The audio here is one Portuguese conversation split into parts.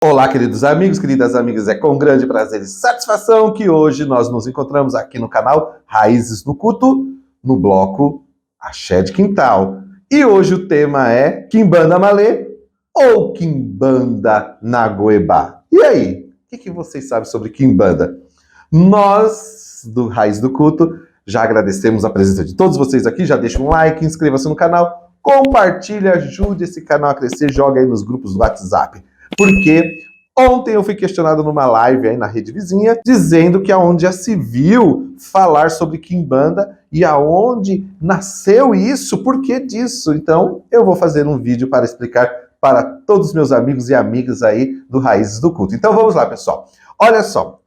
Olá, queridos amigos, queridas amigas, é com grande prazer e satisfação que hoje nós nos encontramos aqui no canal Raízes do Culto, no bloco Axé de Quintal. E hoje o tema é Quimbanda Malê ou Quimbanda Nagoebá. E aí, o que vocês sabem sobre Quimbanda? Nós, do Raiz do Culto, já agradecemos a presença de todos vocês aqui, já deixa um like, inscreva-se no canal, compartilhe, ajude esse canal a crescer, joga aí nos grupos do WhatsApp. Porque ontem eu fui questionado numa live aí na rede vizinha, dizendo que aonde já se viu falar sobre Quimbanda e aonde nasceu isso, por que disso? Então, eu vou fazer um vídeo para explicar para todos os meus amigos e amigas aí do Raízes do Culto. Então, vamos lá, pessoal. Olha só,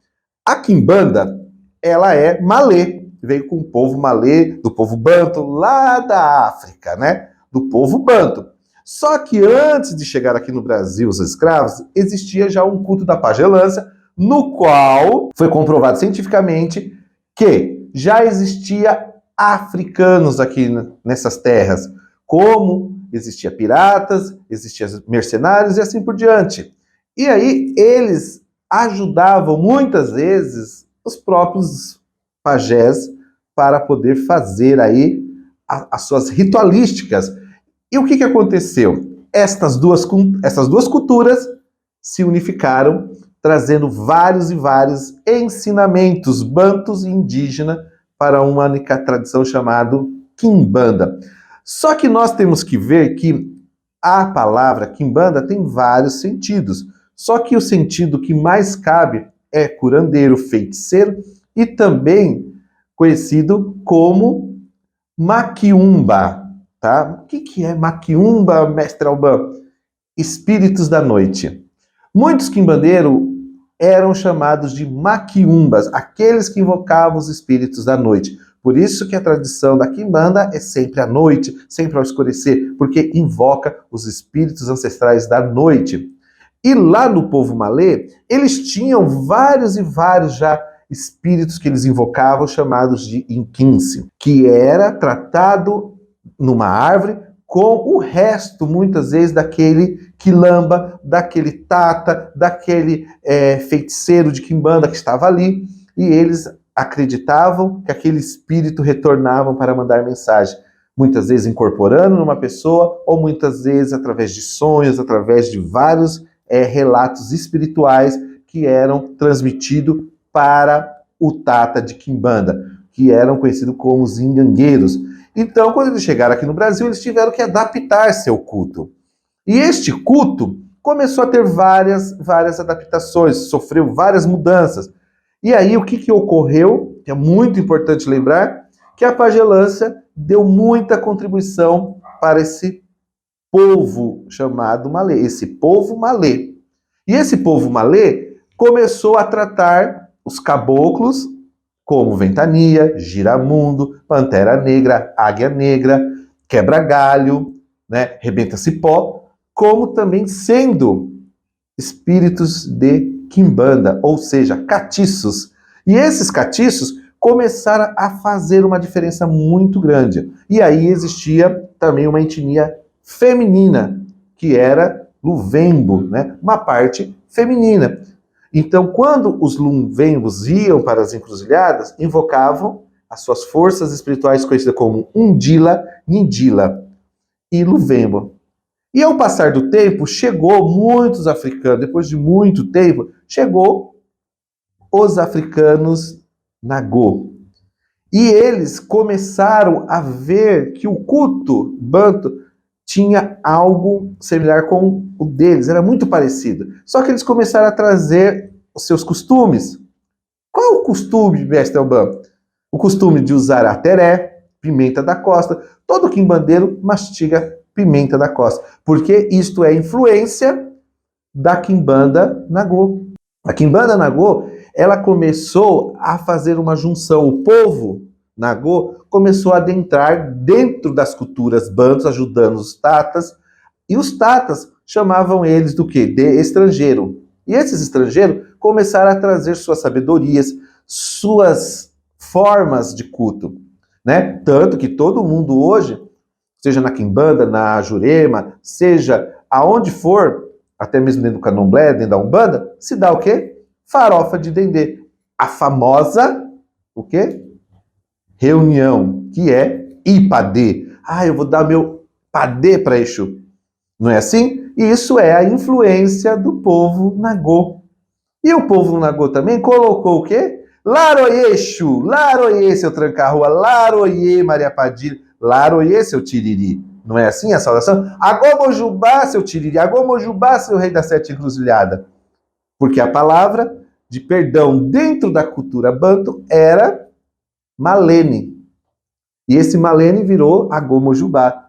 a Quimbanda, ela é malê, veio com o povo malê, do povo banto, lá da África, né? Do povo banto. Só que antes de chegar aqui no Brasil os escravos, existia já um culto da pagelância, no qual foi comprovado cientificamente que já existia africanos aqui nessas terras, como existia piratas, existia mercenários e assim por diante. E aí eles ajudavam muitas vezes os próprios pajés para poder fazer aí as suas ritualísticas. E o que aconteceu? Essas duas culturas se unificaram, trazendo vários e vários ensinamentos bantus e indígenas para uma única tradição chamada Quimbanda. Só que nós temos que ver que a palavra Quimbanda tem vários sentidos. Só que o sentido que mais cabe é curandeiro, feiticeiro e também conhecido como Maquiumba. Tá? O que é Maquiumba, mestre Alban? Espíritos da noite. Muitos quimbandeiros eram chamados de maquiumbas, aqueles que invocavam os espíritos da noite. Por isso que a tradição da quimbanda é sempre à noite, sempre ao escurecer, porque invoca os espíritos ancestrais da noite. E lá no povo malê, eles tinham vários e vários já espíritos que eles invocavam, chamados de inquince, que era tratado numa árvore com o resto, muitas vezes, daquele quilamba, daquele tata, daquele feiticeiro de quimbanda que estava ali, e eles acreditavam que aquele espírito retornava para mandar mensagem, muitas vezes incorporando numa pessoa, ou muitas vezes através de sonhos, através de vários relatos espirituais que eram transmitidos para o tata de quimbanda, que eram conhecidos como os ingangueiros. Então, quando eles chegaram aqui no Brasil, eles tiveram que adaptar seu culto. E este culto começou a ter várias adaptações, sofreu várias mudanças. E aí, o que ocorreu, que é muito importante lembrar, que a pagelância deu muita contribuição para esse povo chamado malê, esse povo malê. E esse povo malê começou a tratar os caboclos como ventania, giramundo, pantera negra, águia negra, quebra-galho, né, rebenta-cipó, como também sendo espíritos de quimbanda, ou seja, catiços. E esses catiços começaram a fazer uma diferença muito grande. E aí existia também uma etnia feminina, que era Luvembo, né, uma parte feminina. Então, quando os Luvembos iam para as encruzilhadas, invocavam as suas forças espirituais conhecidas como Undila, Nindila e Luvembo. E ao passar do tempo, chegou muitos africanos, depois de muito tempo, chegou os africanos Nagô. E eles começaram a ver que o culto banto tinha algo similar com o deles, era muito parecido. Só que eles começaram a trazer os seus costumes. Qual é o costume, mestre Alban? O costume de usar a teré, pimenta da costa. Todo quimbandeiro mastiga pimenta da costa, porque isto é influência da quimbanda Nagô. A quimbanda Nagô, ela começou a fazer uma junção. O povo Nagô começou a adentrar dentro das culturas bantus, ajudando os tatas, e os tatas chamavam eles do quê? De estrangeiro. E esses estrangeiros começaram a trazer suas sabedorias, suas formas de culto, né? Tanto que todo mundo hoje, seja na quimbanda, na jurema, seja aonde for, até mesmo dentro do candomblé, dentro da Umbanda, se dá o quê? Farofa de dendê. A famosa, o quê? Reunião, que é Ipadê. Ah, eu vou dar meu padê para Exu. Não é assim? E isso é a influência do povo Nagô. E o povo Nagô também colocou o quê? Laroie, Exu, Laroie, seu tranca-rua, Laroie, Maria Padilha, Laroie, seu tiriri. Não é assim a saudação? Agomojubá, seu tiriri, Agomojubá, seu rei da sete encruzilhada. Porque a palavra de perdão dentro da cultura banto era Malene. E esse Malene virou Agomojubá.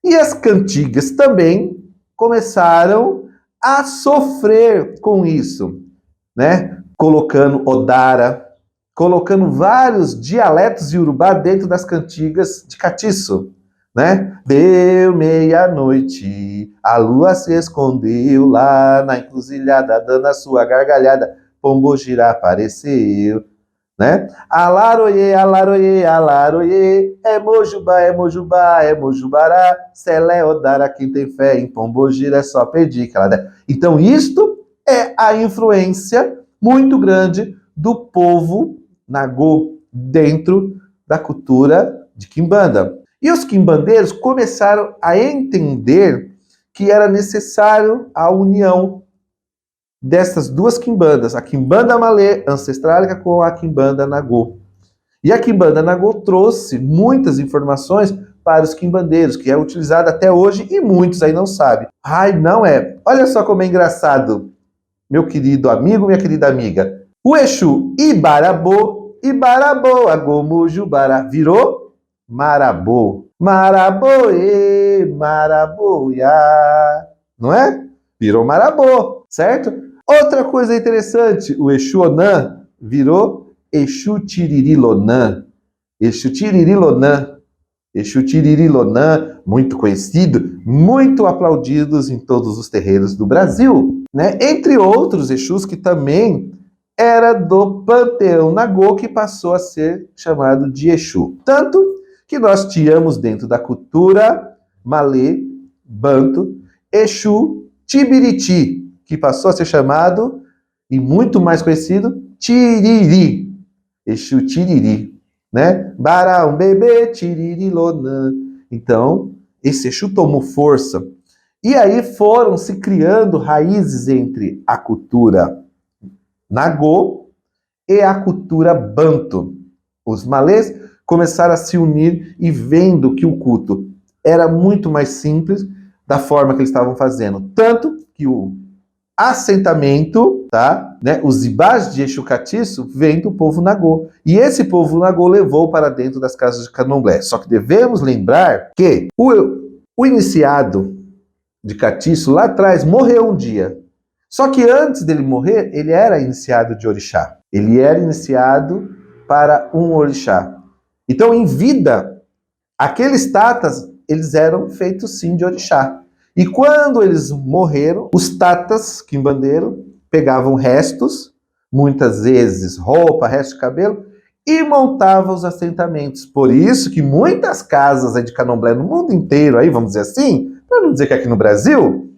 E as cantigas também começaram a sofrer com isso, né? Colocando Odara, colocando vários dialetos iorubá dentro das cantigas de catiço, né? Deu meia-noite, a lua se escondeu lá na encruzilhada, dando a sua gargalhada, Pombogira apareceu, né? Alaroie, alaroie, alaroie, é Mojubá, é Mojubá, é Mojubará, Selé Odara, quem tem fé em Pombogira é só pedir que ela der. Então isto é a influência muito grande do povo Nagô dentro da cultura de Quimbanda. E os quimbandeiros começaram a entender que era necessário a união dessas duas quimbandas, a quimbanda malê ancestrálica com a quimbanda nagô. E a quimbanda nagô trouxe muitas informações para os quimbandeiros, que é utilizada até hoje e muitos aí não sabem. Ai, não é. Olha só como é engraçado, meu querido amigo, minha querida amiga. O Exu Ibarabô, Ibarabô, Agomojubara, virou Marabô. Maraboê, Maraboiá. Não é? Virou Marabô, certo? Outra coisa interessante, o Exu Onã virou Exu Tiririlonã. Exu Tiririlonã. Exu Tiririlonã, muito conhecido, muito aplaudidos em todos os terreiros do Brasil, né? Entre outros Exus que também era do panteão Nagô, que passou a ser chamado de Exu. Tanto que nós tínhamos dentro da cultura malê, banto, Exu Tibiriti, que passou a ser chamado, e muito mais conhecido, Tiriri. Exu Tiriri, né? Bara um bebê, Tiririlonã. Então, esse Exu tomou força. E aí foram se criando raízes entre a cultura Nagô e a cultura Banto. Os malês começaram a se unir e vendo que o culto era muito mais simples da forma que eles estavam fazendo. Tanto que o assentamento, tá? Né? Os ibás de Exu Catiço vêm do povo Nagô. E esse povo Nagô levou para dentro das casas de candomblé. Só que devemos lembrar que o iniciado de Catiço lá atrás morreu um dia. Só que antes dele morrer, ele era iniciado de orixá. Ele era iniciado para um orixá. Então, em vida, aqueles tatas, eles eram feitos sim de orixá. E quando eles morreram, os tatas, quimbandeiro, pegavam restos, muitas vezes roupa, resto de cabelo, e montavam os assentamentos. Por isso que muitas casas aí de candomblé no mundo inteiro, aí, vamos dizer assim, para não dizer que aqui no Brasil,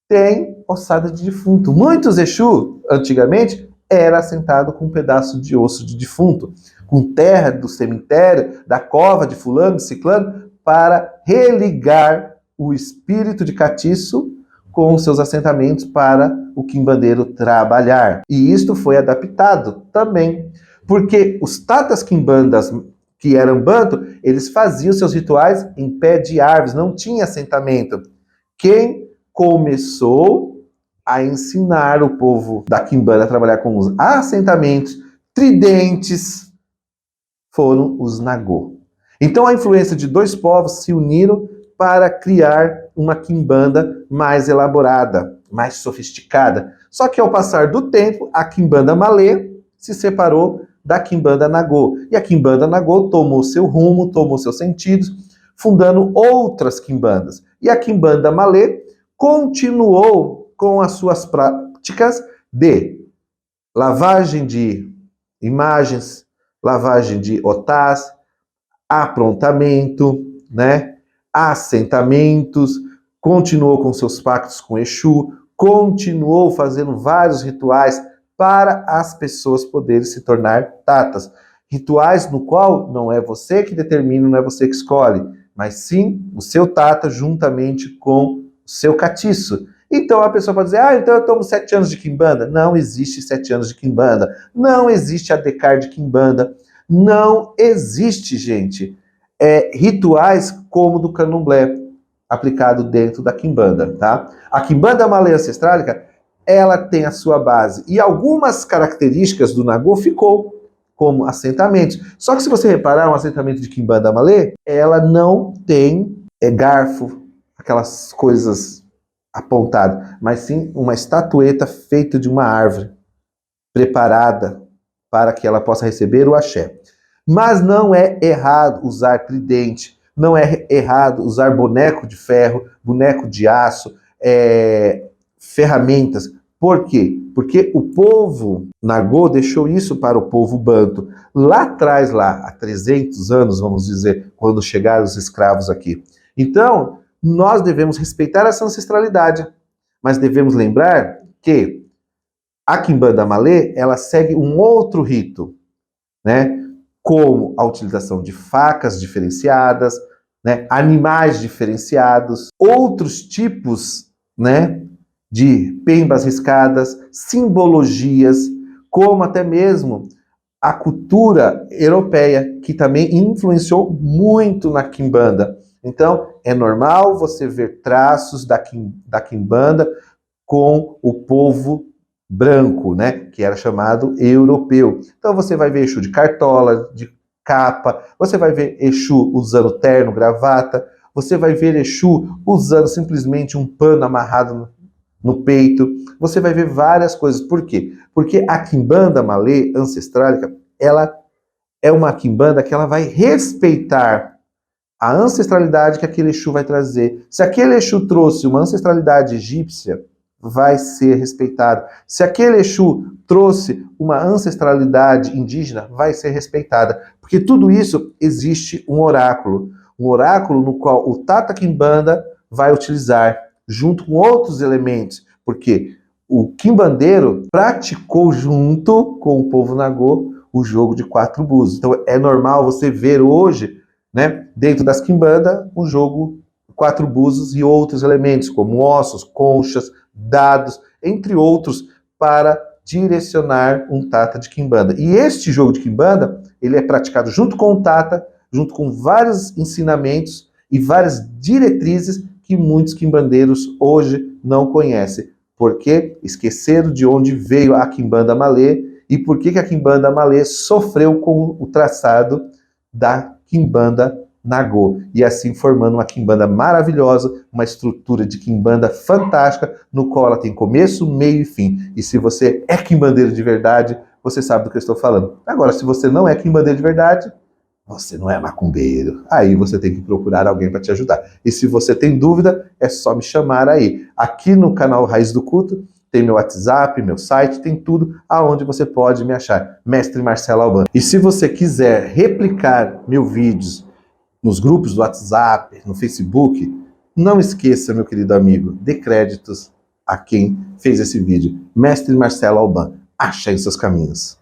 tem ossada de defunto. Muitos Exu, antigamente, era assentado com um pedaço de osso de defunto, com terra do cemitério, da cova de fulano, de ciclano, para religar o espírito de Catiço com seus assentamentos para o quimbandeiro trabalhar. E isto foi adaptado também, porque os tatas quimbandas que eram banto, eles faziam seus rituais em pé de árvores, não tinha assentamento. Quem começou a ensinar o povo da quimbanda a trabalhar com os assentamentos tridentes foram os Nagô. Então a influência de dois povos se uniram para criar uma quimbanda mais elaborada, mais sofisticada. Só que ao passar do tempo, a quimbanda malê se separou da quimbanda Nagô. E a quimbanda Nagô tomou seu rumo, tomou seus sentidos, fundando outras quimbandas. E a quimbanda malê continuou com as suas práticas de lavagem de imagens, lavagem de otás, aprontamento, né? Assentamentos, continuou com seus pactos com Exu, continuou fazendo vários rituais para as pessoas poderem se tornar tatas. Rituais no qual não é você que determina, não é você que escolhe, mas sim o seu tata juntamente com o seu catiço. Então a pessoa pode dizer, então eu tomo 7 anos de quimbanda. Não existe 7 anos de quimbanda. Não existe adecar de quimbanda. Não existe, gente, rituais como o do candomblé aplicado dentro da quimbanda, tá? A quimbanda malê ancestrálica, ela tem a sua base e algumas características do nagô ficou como assentamentos. Só que se você reparar, um assentamento de quimbanda malê, ela não tem garfo, aquelas coisas apontadas, mas sim uma estatueta feita de uma árvore, preparada para que ela possa receber o axé. Mas não é errado usar tridente, não é errado usar boneco de ferro, boneco de aço, ferramentas. Por quê? Porque o povo nagô deixou isso para o povo banto. Lá atrás, há 300 anos, vamos dizer, quando chegaram os escravos aqui. Então, nós devemos respeitar essa ancestralidade, mas devemos lembrar que a quimbanda malê, ela segue um outro rito, né? Como a utilização de facas diferenciadas, né? Animais diferenciados, outros tipos, né? De pembas riscadas, simbologias, como até mesmo a cultura europeia, que também influenciou muito na quimbanda. Então, é normal você ver traços da quimbanda com o povo branco, né, que era chamado europeu. Então você vai ver Exu de cartola, de capa, você vai ver Exu usando terno, gravata, você vai ver Exu usando simplesmente um pano amarrado no peito, você vai ver várias coisas. Por quê? Porque a quimbanda malê ancestrálica, ela é uma quimbanda que ela vai respeitar a ancestralidade que aquele Exu vai trazer. Se aquele Exu trouxe uma ancestralidade egípcia, vai ser respeitado. Se aquele Exu trouxe uma ancestralidade indígena, vai ser respeitada. Porque tudo isso existe um oráculo no qual o Tata Quimbanda vai utilizar, junto com outros elementos. Porque o quimbandeiro praticou junto com o povo nagô o jogo de 4 búzios. Então é normal você ver hoje, né, dentro das quimbandas, o jogo 4 búzios e outros elementos, como ossos, conchas, dados, entre outros, para direcionar um tata de quimbanda. E este jogo de quimbanda, ele é praticado junto com o tata, junto com vários ensinamentos e várias diretrizes que muitos quimbandeiros hoje não conhecem. Porque esqueceram de onde veio a quimbanda malê e por que a quimbanda malê sofreu com o traçado da quimbanda nagô, e assim formando uma quimbanda maravilhosa, uma estrutura de quimbanda fantástica, no qual ela tem começo, meio e fim. E se você é quimbandeiro de verdade, você sabe do que eu estou falando. Agora, se você não é quimbandeiro de verdade, você não é macumbeiro. Aí você tem que procurar alguém para te ajudar. E se você tem dúvida, é só me chamar aí. Aqui no canal Raiz do Culto, tem meu WhatsApp, meu site, tem tudo aonde você pode me achar. Mestre Marcelo Albano. E se você quiser replicar meus vídeos nos grupos do WhatsApp, no Facebook, não esqueça, meu querido amigo, dê créditos a quem fez esse vídeo. Mestre Marcelo Albano, acha em seus caminhos.